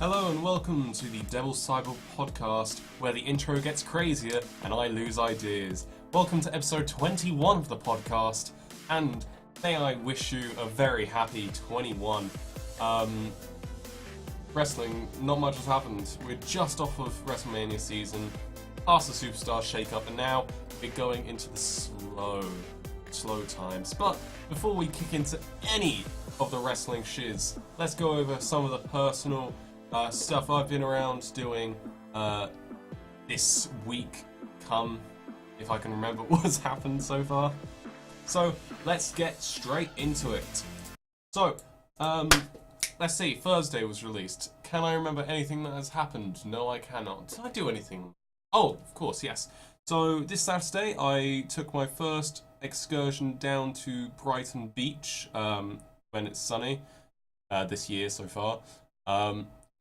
Hello and welcome to the Devil Cyborg Podcast, where the intro gets crazier and I lose ideas. Welcome to episode 21 of the podcast, and may I wish you a very happy 21. Wrestling, not much has happened. We're just off of WrestleMania season, past the Superstar shake-up, and now we're going into the slow times. But before we kick into any of the wrestling shiz, let's go over some of the personal stuff I've been around doing this week, if I can remember what's happened so far. So let's get straight into it. So, let's see, Thursday was released. Can I remember anything that has happened? No, I cannot. Did I do anything? Oh, of course, yes. So this Saturday I took my first excursion down to Brighton Beach when it's sunny this year so far.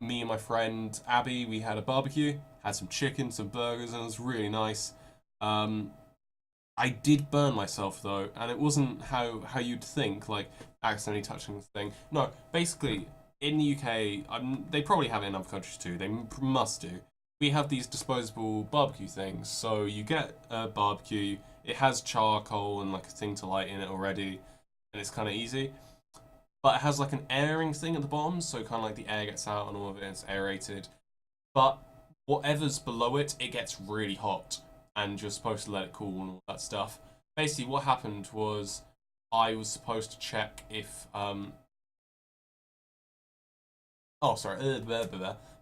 Me and my friend Abby, we had a barbecue, had some chicken, some burgers, and it was really nice. I did burn myself though, and it wasn't how you'd think, like accidentally touching the thing. No, basically, in the UK, they probably have it in other countries too, they must do. We have these disposable barbecue things, so you get a barbecue, it has charcoal and like a thing to light in it already, and it's kind of easy. But it has like an airing thing at the bottom, so kind of like the air gets out and all of it, it's aerated. But whatever's below it, it gets really hot, and you're supposed to let it cool and all that stuff. Basically, what happened was I was supposed to check if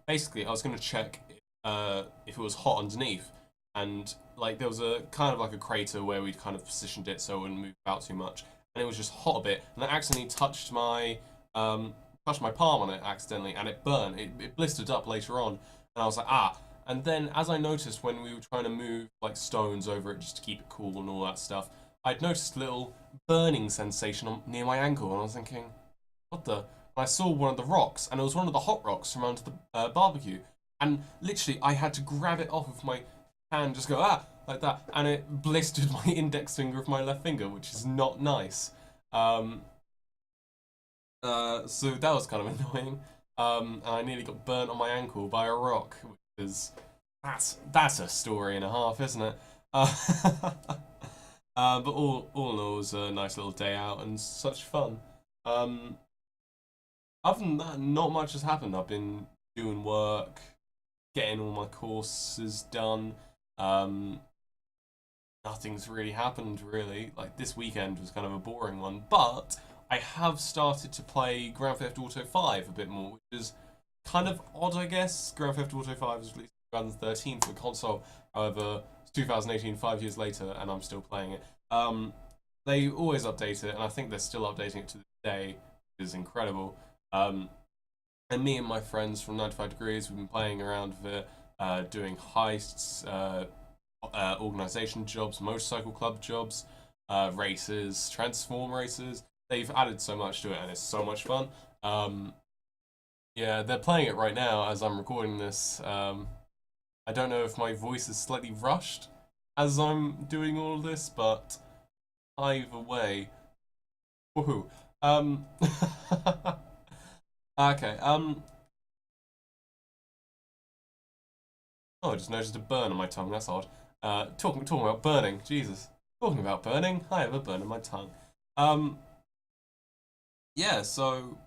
Basically, I was going to check if it was hot underneath, and like there was a kind of like a crater where we'd kind of positioned it so it wouldn't move about too much. And it was just hot a bit, and I accidentally touched my palm on it accidentally, and it burned. It blistered up later on, and I was like, ah. And then, as I noticed when we were trying to move like stones over it just to keep it cool and all that stuff, I'd noticed a little burning sensation near my ankle, and I was thinking, what the? And I saw one of the rocks, and it was one of the hot rocks from under the barbecue, and literally I had to grab it off of my hand, just go like that, and it blistered my index finger of my left finger, which is not nice. So that was kind of annoying. And I nearly got burnt on my ankle by a rock, which is that's a story and a half, isn't it? But all in all, it was a nice little day out and such fun. Other than that, not much has happened. I've been doing work, getting all my courses done. Nothing's really happened, really. Like, this weekend was kind of a boring one, but I have started to play Grand Theft Auto 5 a bit more, which is kind of odd, I guess. Grand Theft Auto 5 was released in 2013 for the console, however, it's 2018, 5 years later, and I'm still playing it. They always update it, and I think they're still updating it to this day, which is incredible. And me and my friends from 95 Degrees, we've been playing around with it, doing heists, organisation jobs, motorcycle club jobs, races, transform races. They've added so much to it, and it's so much fun. Yeah, they're playing it right now as I'm recording this. I don't know if my voice is slightly rushed as I'm doing all of this, but either way, woohoo. Okay. Oh, I just noticed a burn on my tongue. That's odd. Talking about burning. Jesus. Talking about burning. I have a burn on my tongue. Yeah. So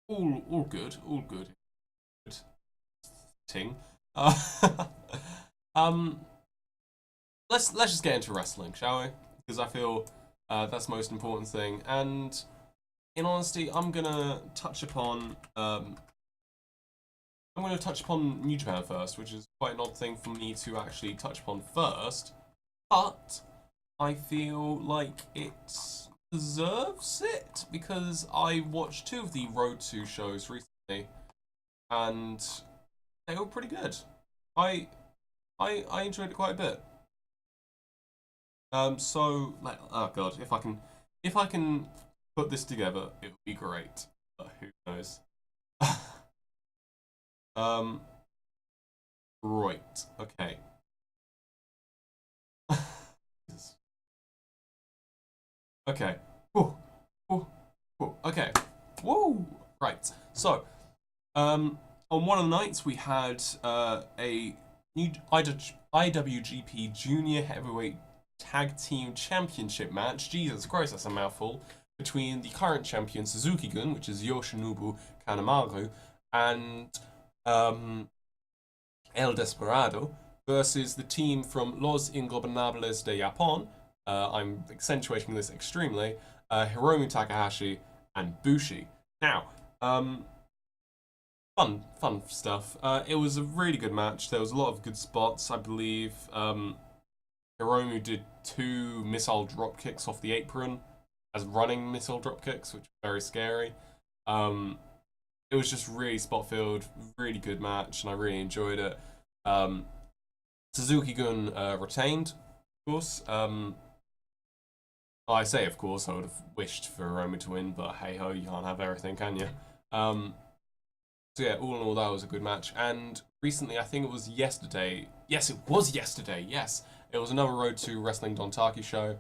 all good. All good. Good ting. Let's just get into wrestling, shall we? Because I feel that's the most important thing. And in honesty, I'm gonna touch upon New Japan first, which is quite an odd thing for me to actually touch upon first, but I feel like it deserves it because I watched 2 of the Road to shows recently, and they were pretty good. I enjoyed it quite a bit. So like, oh god, if I can put this together, it would be great. But who knows? Right. Okay. Okay. Whew. Whew. Whew. Okay. Woo. Right. So, On one of the nights, we had a new IWGP Junior Heavyweight Tag Team Championship match. Jesus Christ, that's a mouthful. Between the current champion Suzuki-gun, which is Yoshinobu Kanemaru, and El Desperado, versus the team from Los Ingobernables de Japón. I'm accentuating this extremely. Hiromu Takahashi and Bushi. Now, fun stuff. It was a really good match. There was a lot of good spots, I believe. Hiromu did 2 missile drop kicks off the apron as running missile drop kicks, which was very scary. It was just really spot filled, really good match, and I really enjoyed it. Suzuki-gun retained, of course. I say, of course, I would have wished for Hiromu to win, but hey ho, you can't have everything, can you? So yeah, all in all, that was a good match. And recently, I think it was yesterday. Yes, it was yesterday. Yes, it was another Road to Wrestling Dontaki show.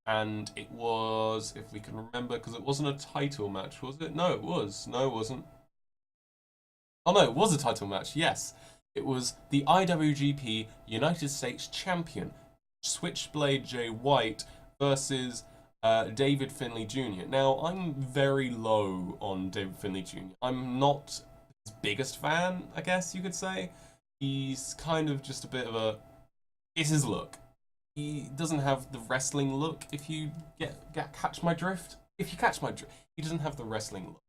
And it was, if we can remember, because it wasn't a title match, was it? No, it was. No, it wasn't. Oh no, it was a title match. Yes, it was the IWGP United States Champion Switchblade Jay White versus David Finlay Jr. Now, I'm very low on David Finlay Jr. I'm not his biggest fan, I guess you could say. He's kind of just a bit of a... It's his look. He doesn't have the wrestling look, if you catch my drift. If you catch my drift, he doesn't have the wrestling look.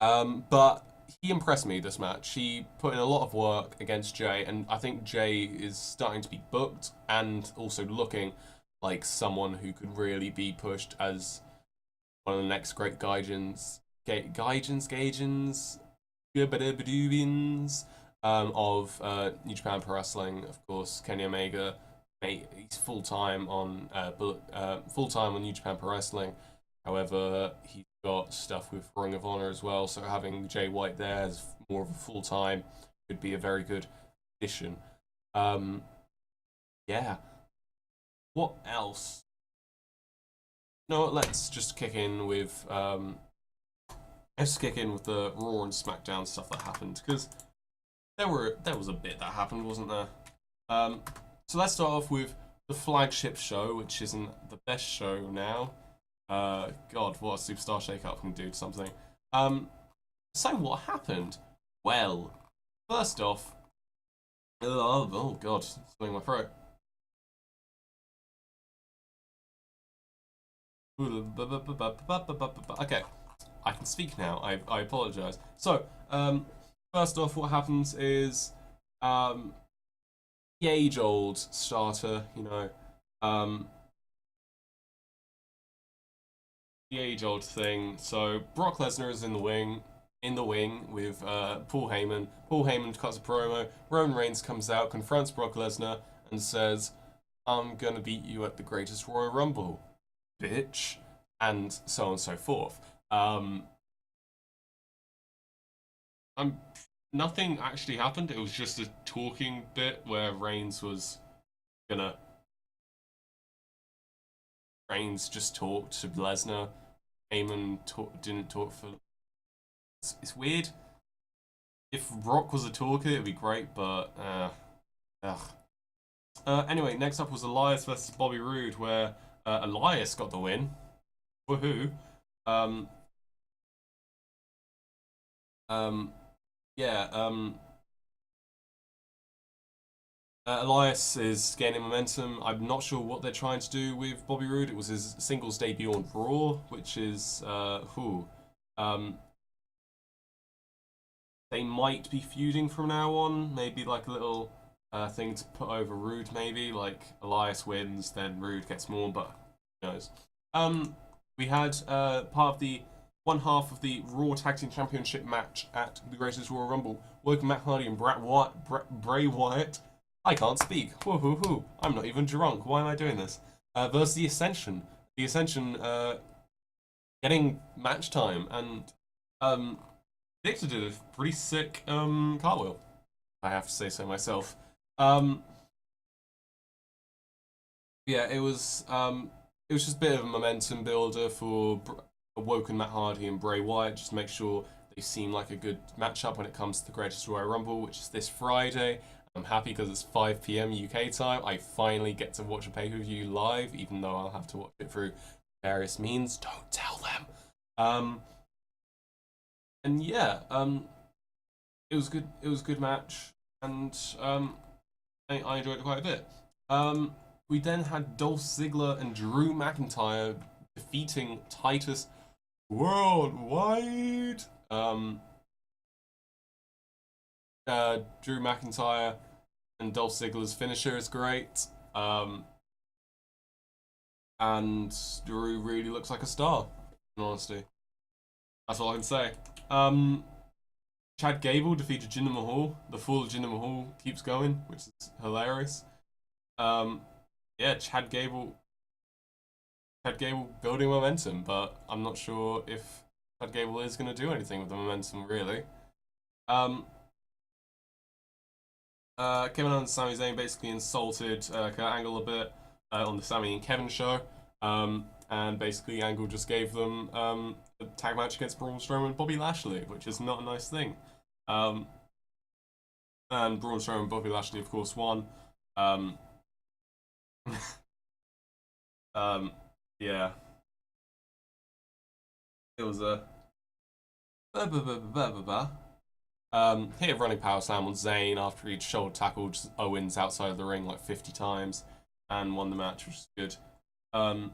But he impressed me this match. He put in a lot of work against Jay, and I think Jay is starting to be booked and also looking like someone who could really be pushed as one of the next great Gaijins of New Japan Pro Wrestling. Of course, Kenny Omega, he's full time on New Japan Pro Wrestling. However, he's got stuff with Ring of Honor as well, so having Jay White there as more of a full time could be a very good addition. Yeah. What else? No, let's just kick in with the Raw and SmackDown stuff that happened, because there was a bit that happened, wasn't there? So let's start off with the flagship show, which isn't the best show now. God, what a Superstar Shake-Up can do to something. So what happened? Well, first off, oh God, something in my throat. Okay, I can speak now. I apologize. So, first off, what happens is the age-old starter, the age-old thing. So Brock Lesnar is in the wing with Paul Heyman. Paul Heyman cuts a promo. Roman Reigns comes out, confronts Brock Lesnar, and says, "I'm gonna beat you at the Greatest Royal Rumble, bitch," and so on and so forth. Nothing actually happened. It was just a talking bit where Reigns just talked to Lesnar. Heyman didn't talk for... It's weird. If Brock was a talker, it'd be great, but... Anyway, next up was Elias versus Bobby Roode, where Elias got the win. Woohoo. Elias is gaining momentum. I'm not sure what they're trying to do with Bobby Roode. It was his singles debut on Raw, which is they might be feuding from now on. Maybe like a little thing to put over Roode. Maybe like Elias wins, then Roode gets more, but who knows? We had one half of the Raw Tag Team Championship match at the Greatest Royal Rumble. Woken Matt Hardy and Bray Wyatt. I can't speak. Woo-hoo-hoo. I'm not even drunk. Why am I doing this? Versus the Ascension. The Ascension getting match time, and Victor did a pretty sick cartwheel. I have to say so myself. Yeah, it was just a bit of a momentum builder for awoken Matt Hardy and Bray Wyatt just to make sure they seem like a good matchup when it comes to the Greatest Royal Rumble, which is this Friday. I'm happy because it's 5 p.m. UK time. I finally get to watch a pay-per-view live, even though I'll have to watch it through various means. Don't tell them. And yeah, it was good. It was a good match, and I enjoyed it quite a bit. We then had Dolph Ziggler and Drew McIntyre defeating Titus Worldwide. Drew McIntyre and Dolph Ziggler's finisher is great. And Drew really looks like a star, in honesty. That's all I can say. Chad Gable defeated Jinder Mahal. The fall of Jinder Mahal keeps going, which is hilarious. Yeah, Chad Gable building momentum, but I'm not sure if Chad Gable is going to do anything with the momentum, really. Kevin Owens and Sami Zayn basically insulted Kurt Angle a bit on the Sami and Kevin show. And basically Angle just gave them a tag match against Braun Strowman and Bobby Lashley, which is not a nice thing. And Braun Strowman and Bobby Lashley, of course, won. Yeah. It was a hit a running power slam on Zayn after he'd shoulder tackled Owens outside of the ring like 50 times and won the match, which is good. Baron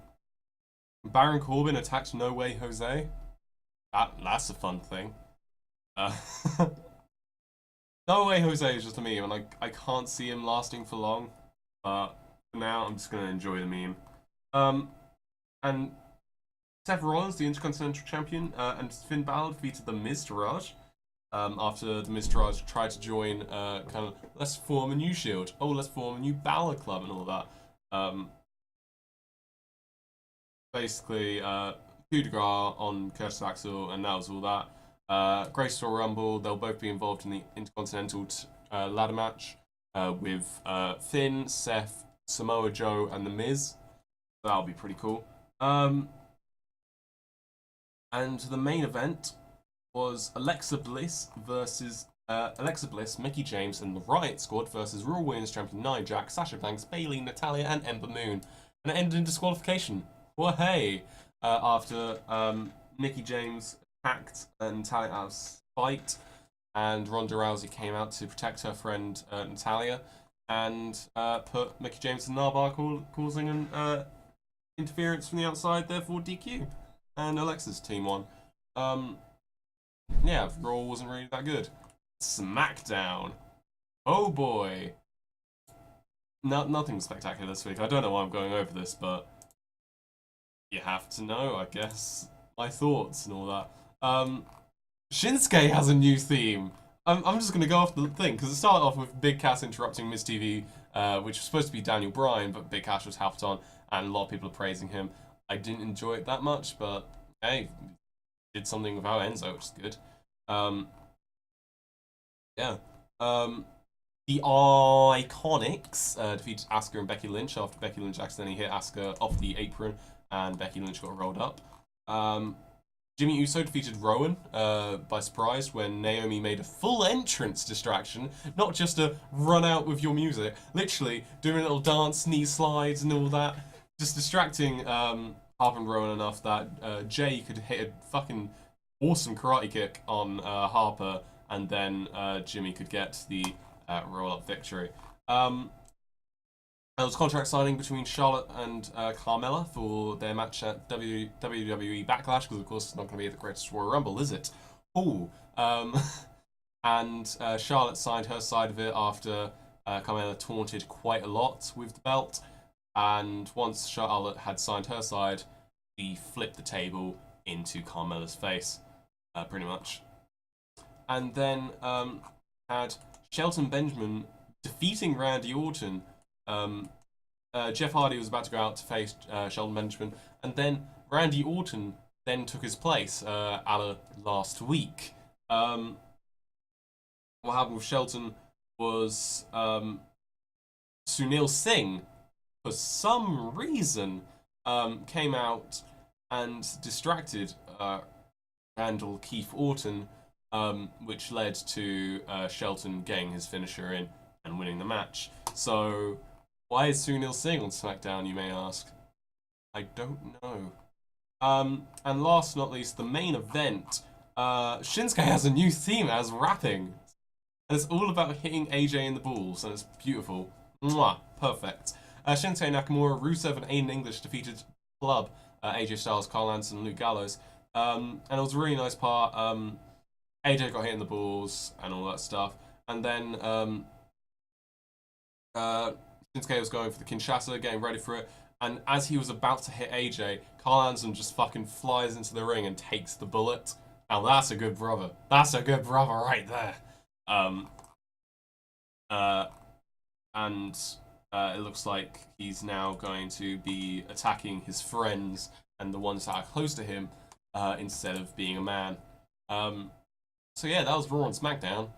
Corbin attacked No Way Jose. That's a fun thing. No Way Jose is just a meme, and I can't see him lasting for long. But for now, I'm just gonna enjoy the meme. And Seth Rollins, the Intercontinental Champion, and Finn Balor defeated the Miztourage. After the Miztourage tried to join, kind of, let's form a new Shield. Oh, let's form a new Balor Club and all that. Basically, coup de grace on Curtis Axel, and that was all that. Greatest Royal Rumble, they'll both be involved in the Intercontinental ladder match with Finn, Seth, Samoa Joe, and The Miz. That'll be pretty cool. And the main event was Alexa Bliss, Mickey James, and the Riot Squad versus Raw Women's Champion Nia Jax, Sasha Banks, Bayley, Natalya, and Ember Moon. And it ended in disqualification. Well, hey! After Mickey James attacked Natalya out of spite, and Ronda Rousey came out to protect her friend Natalya, and put Mickey James in an armbar, causing an interference from the outside, therefore DQ. And Alexa's team won. Yeah, Raw wasn't really that good. SmackDown. Oh boy. Nothing spectacular this week. I don't know why I'm going over this, but you have to know, I guess, my thoughts and all that. Shinsuke has a new theme. I'm just going to go off the thing, because it started off with Big Cass interrupting Miz TV, which was supposed to be Daniel Bryan, but Big Cass was half on, and a lot of people are praising him. I didn't enjoy it that much, but hey, did something without Enzo, which is good. Yeah. The Iconics defeated Asuka and Becky Lynch after Becky Lynch accidentally hit Asuka off the apron, and Becky Lynch got rolled up. Jimmy Uso defeated Rowan by surprise when Naomi made a full entrance distraction, not just a run out with your music, literally doing a little dance, knee slides and all that, just distracting Harper and Rowan enough that Jay could hit a fucking awesome karate kick on Harper, and then Jimmy could get the roll-up victory. There was contract signing between Charlotte and Carmella for their match at WWE Backlash, because of course it's not going to be at the Greatest Royal Rumble, is it? Ooh. And Charlotte signed her side of it after Carmella taunted quite a lot with the belt. And once Charlotte had signed her side, she flipped the table into Carmella's face, pretty much. And then had Shelton Benjamin defeating Randy Orton. Jeff Hardy was about to go out to face Shelton Benjamin, and then Randy Orton then took his place, a la last week. What happened with Shelton was Sunil Singh, for some reason, came out and distracted Randall Keith Orton, which led to Shelton getting his finisher in and winning the match. So, why is Sunil Singh on SmackDown, you may ask? I don't know. And last but not least, the main event. Shinsuke has a new theme as rapping. And it's all about hitting AJ in the balls, and it's beautiful. Mwah, perfect. Shinsuke Nakamura, Rusev, and Aiden English defeated Club, AJ Styles, Carl Anderson, and Luke Gallows. And it was a really nice part. AJ got hit in the balls and all that stuff. And then Shinsuke was going for the Kinshasa, getting ready for it. And as he was about to hit AJ, Carl Anderson just fucking flies into the ring and takes the bullet. Now that's a good brother. That's a good brother right there. It looks like he's now going to be attacking his friends and the ones that are close to him instead of being a man. So yeah, that was Raw and SmackDown.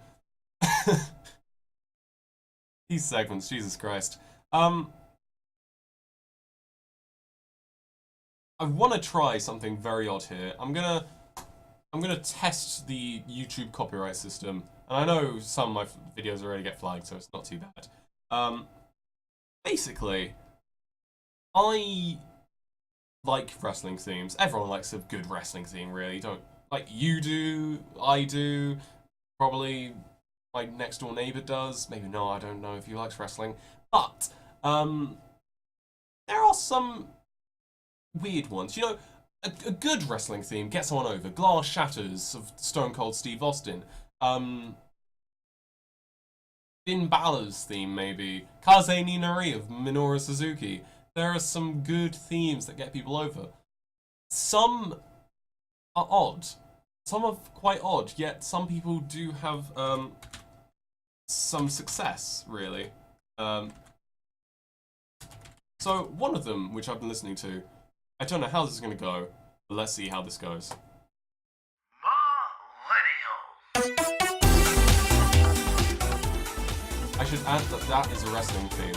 These segments, Jesus Christ. I want to try something very odd here. I'm gonna test the YouTube copyright system, and I know some of my videos already get flagged, so it's not too bad. Basically, I like wrestling themes. Everyone likes a good wrestling theme, really. Don't like you do, I do, probably my next door neighbor does. Maybe no, I don't know if he likes wrestling, but there are some weird ones. You know, a good wrestling theme gets someone over. Glass Shatters of Stone Cold Steve Austin. Finn Balor's theme, maybe. Kaze Ninari of Minoru Suzuki. There are some good themes that get people over. Some are odd. Some are quite odd, yet some people do have some success, really. So, one of them, which I've been listening to, I don't know how this is going to go, but let's see how this goes. I should add that that is a wrestling theme.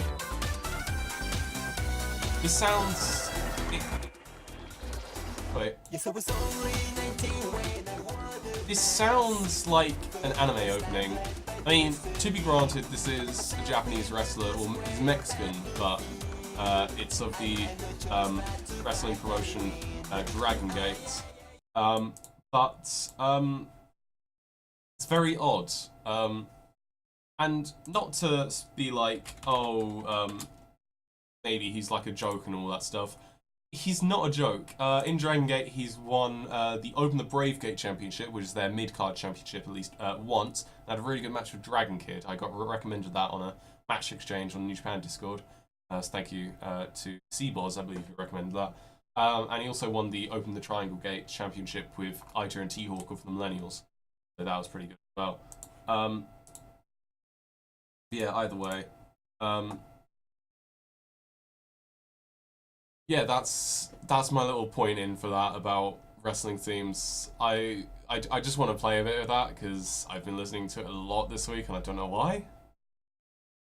This sounds... Wait. This sounds like an anime opening. I mean, to be granted, this is a Japanese wrestler, or he's Mexican, but it's of the wrestling promotion Dragon Gate. But it's very odd. And not to be like, oh, maybe he's like a joke and all that stuff. He's not a joke. In Dragon Gate, he's won the Open the Brave Gate Championship, which is their mid-card championship at least once. I had a really good match with Dragon Kid. I got recommended that on a match exchange on New Japan Discord. So thank you to Seaboz, I believe, who recommended that. And he also won the Open the Triangle Gate Championship with Ita and T-Hawk of the Millennials. So that was pretty good as well. Yeah, either way. Yeah, that's my little point in for that about wrestling themes. I just want to play a bit of that because I've been listening to it a lot this week and I don't know why.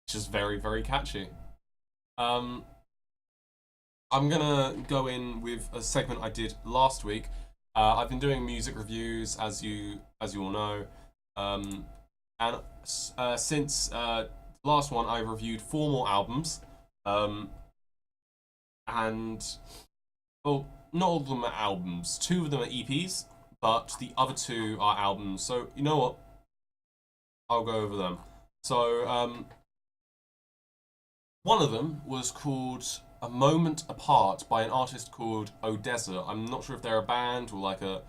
It's just very, very catchy. I'm gonna go in with a segment I did last week. I've been doing music reviews, as you all know, and since the last one, I reviewed 4 more albums. And, well, not all of them are albums. 2 of them are EPs, but the other 2 are albums. So, you know what? I'll go over them. So, one of them was called A Moment Apart by an artist called Odessa. I'm not sure if they're a band or like a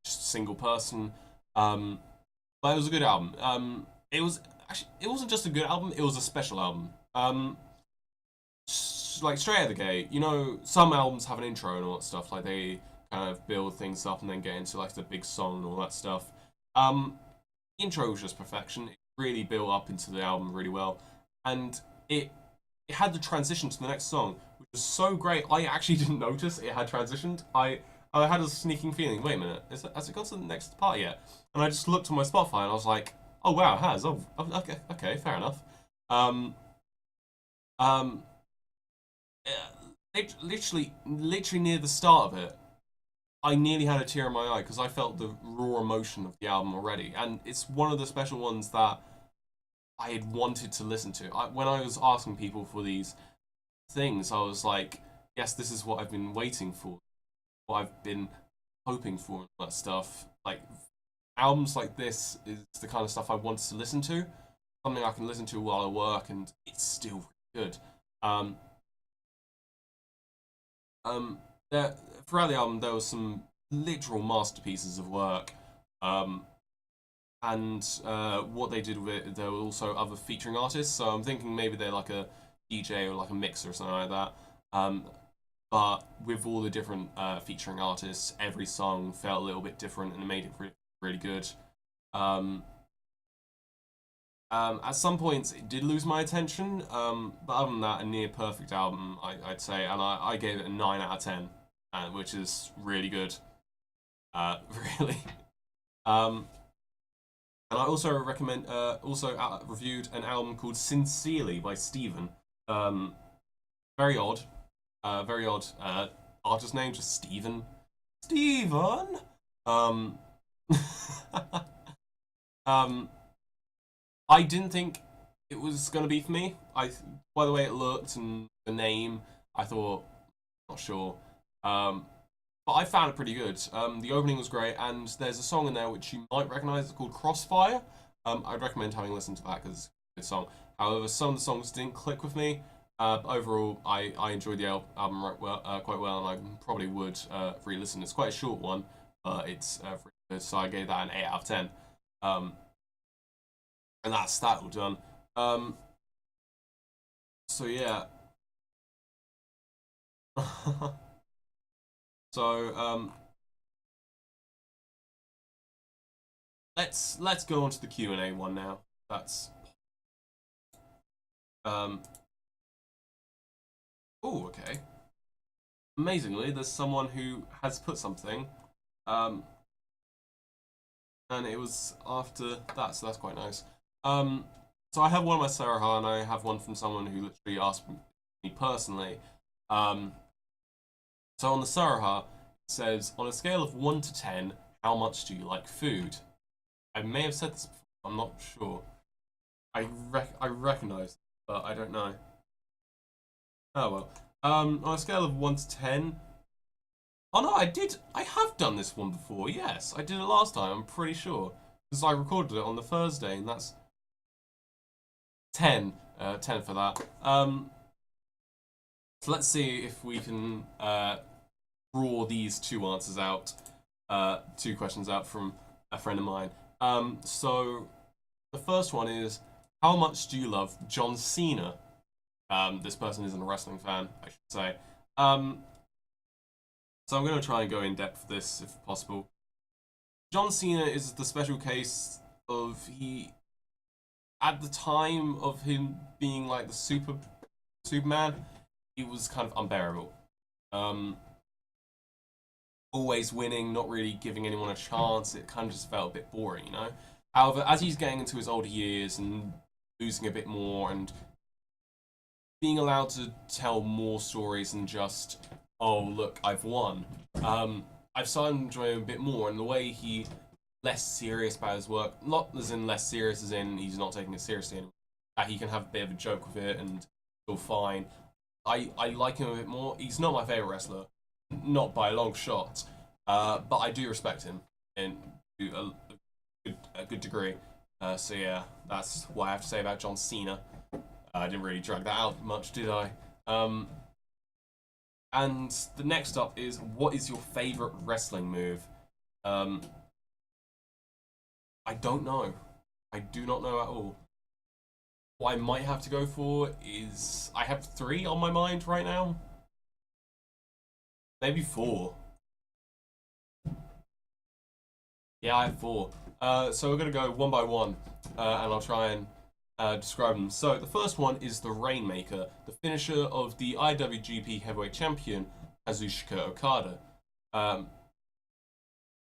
just single person, but it was a good album. It wasn't just a good album, it was a special album. Like straight out of the gate, you know, some albums have an intro and all that stuff, like they kind of build things up and then get into like the big song and all that stuff. Intro was just perfection. It really built up into the album really well, and it had the transition to the next song, which was so great. I actually didn't notice it had transitioned. I had a sneaking feeling, wait a minute, has it got to the next part yet? And I just looked on my Spotify and I was like, oh wow, it has. Oh, okay, fair enough. literally near the start of it, I nearly had a tear in my eye because I felt the raw emotion of the album already, and it's one of the special ones that I had wanted to listen to. When I was asking people for these things, I was like, yes, this is what I've been waiting for, what I've been hoping for, and all that stuff. Like, albums like this is the kind of stuff I wanted to listen to, something I can listen to while I work, and it's still really good. Um, there, throughout the album, there was some literal masterpieces of work. And what they did with it, there were also other featuring artists. So I'm thinking maybe they're like a DJ or like a mixer or something like that. But with all the different featuring artists, every song felt a little bit different and it made it really good. At some points, it did lose my attention, but other than that, a near perfect album, I'd say, and I gave it a 9 out of 10, which is really good. Really. And I also recommend, reviewed an album called Sincerely by Steven. Very odd. Very odd. Artist name, just Steven. Steven! Um, I didn't think it was going to be for me. By the way it looked and the name, I thought, not sure. But I found it pretty good. The opening was great, and there's a song in there which you might recognise. It's called Crossfire. I'd recommend having a listen to that because it's a good song. However, some of the songs didn't click with me. But overall, I enjoyed the album quite well, and I probably would re-listen. It's quite a short one, but it's really good, so I gave that an 8 out of 10. And that's that all done. So yeah. So let's go on to the Q&A one now. That's oh, okay. Amazingly, there's someone who has put something, and it was after that, so that's quite nice. So I have one on my Sarah, and I have one from someone who literally asked me personally. So on the Sarah, it says, on a scale of 1 to 10, how much do you like food? I may have said this before, I'm not sure. I recognise it, but I don't know. Oh well. On a scale of 1 to 10. Oh no, I have done this one before, yes. I did it last time, I'm pretty sure. Because I recorded it on the Thursday, and that's 10. 10 for that. So let's see if we can draw these two answers out, two questions out from a friend of mine. So the first one is, how much do you love John Cena? This person isn't a wrestling fan, I should say. So I'm going to try and go in depth for this if possible. John Cena is the special case of at the time of him being like the Superman, he was kind of unbearable. Always winning, not really giving anyone a chance. It kind of just felt a bit boring, you know? However, as he's getting into his older years and losing a bit more and being allowed to tell more stories than just, oh, look, I've won, I've started enjoying him a bit more, and the way he less serious about his work, not as in less serious as in he's not taking it seriously anymore, that he can have a bit of a joke with it and feel fine. I like him a bit more. He's not my favourite wrestler, not by a long shot, but I do respect him to a good degree. So yeah, that's what I have to say about John Cena. I didn't really drag that out much, did I? And the next up is, what is your favourite wrestling move? I don't know. I do not know at all. What I might have to go for is, I have 3 on my mind right now. Maybe 4. Yeah, I have 4. So we're going to go one by one, and I'll try and describe them. So the first one is the Rainmaker, the finisher of the IWGP Heavyweight Champion, Kazuchika Okada.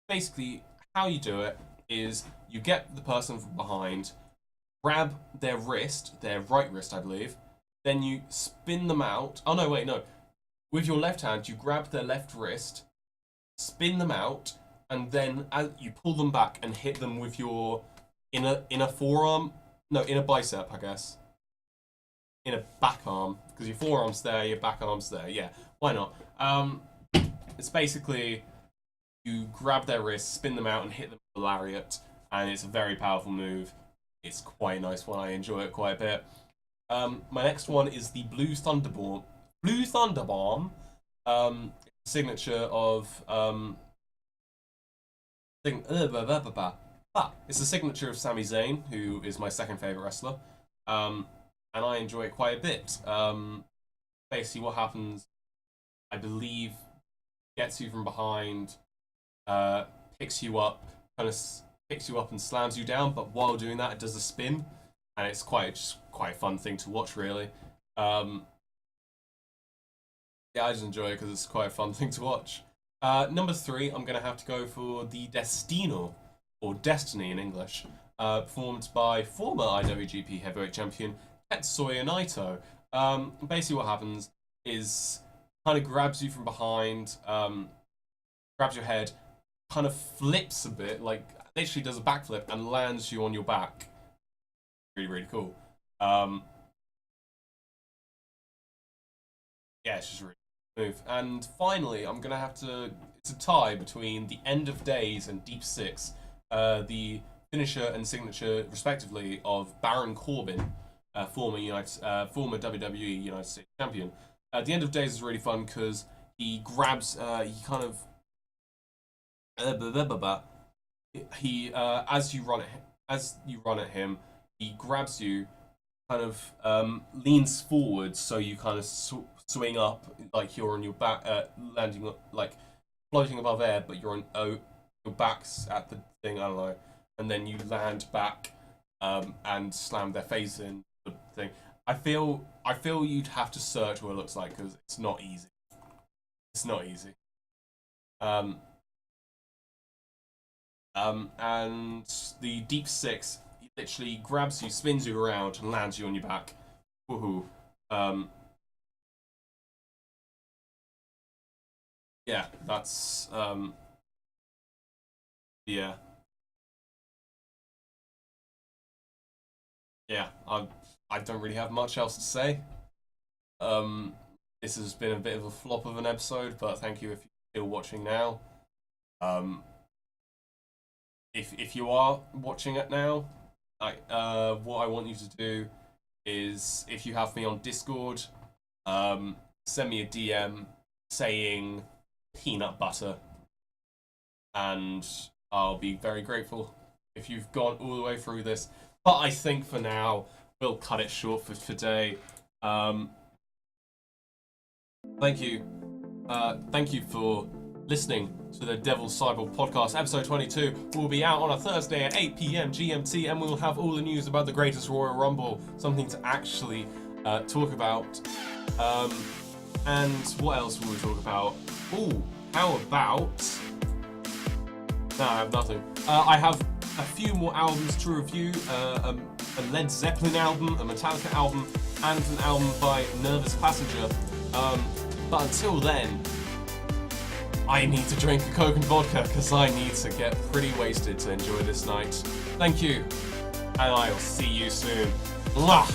Basically, how you do it is you get the person from behind, grab their wrist, their right wrist, I believe, then you spin them out. Oh no, wait, no. with your left hand, you grab their left wrist, spin them out, and then as you pull them back and hit them with your inner forearm. No, inner bicep, I guess. Inner back arm, because your forearm's there, your back arm's there. Yeah, why not? It's basically you grab their wrists, spin them out, and hit them with a lariat, and it's a very powerful move. It's quite a nice one. I enjoy it quite a bit. My next one is the Blue Thunderbomb. Blue Thunderbomb, signature of it's the signature of Sami Zayn, who is my second favorite wrestler, and I enjoy it quite a bit. Basically, what happens, I believe, gets you from behind, picks you up and slams you down. But while doing that, it does a spin, and it's quite a fun thing to watch, really. Yeah, I just enjoy it because it's quite a fun thing to watch. Number 3, I'm going to have to go for the Destino, or Destiny in English, performed by former IWGP Heavyweight Champion Tetsuya Naito. Basically what happens is kind of grabs you from behind, grabs your head, kind of flips a bit, like literally does a backflip and lands you on your back. Really, really cool. Yeah, it's just really move. And finally, I'm gonna have to. It's a tie between the End of Days and Deep Six, the finisher and signature, respectively, of Baron Corbin, former WWE United States Champion. The End of Days is really fun because he grabs, he kind of, as you run at him, he grabs you, kind of leans forward, so you kind of swing up like you're on your back, landing like floating above air, but you're on your back's at the thing. I don't know, and then you land back and slam their face in the thing. I feel you'd have to search what it looks like because it's not easy. It's not easy. And the Deep Six, he literally grabs you, spins you around, and lands you on your back. Woohoo! Yeah, that's yeah. Yeah, I don't really have much else to say. This has been a bit of a flop of an episode, but thank you if you're still watching now. If you are watching it now, what I want you to do is, if you have me on Discord, send me a DM saying peanut butter, and I'll be very grateful if you've gone all the way through this. But I think for now, we'll cut it short for today. Thank you. Thank you for listening to the Devil Cyborg Podcast. Episode 22 will be out on a Thursday at 8 PM GMT, and we'll have all the news about the greatest Royal Rumble, something to actually talk about. And what else will we talk about? Ooh, how about... No, I have nothing. I have a few more albums to review. A Led Zeppelin album, a Metallica album, and an album by Nervous Passenger. But until then, I need to drink a Coke and vodka because I need to get pretty wasted to enjoy this night. Thank you, and I'll see you soon. Mwah!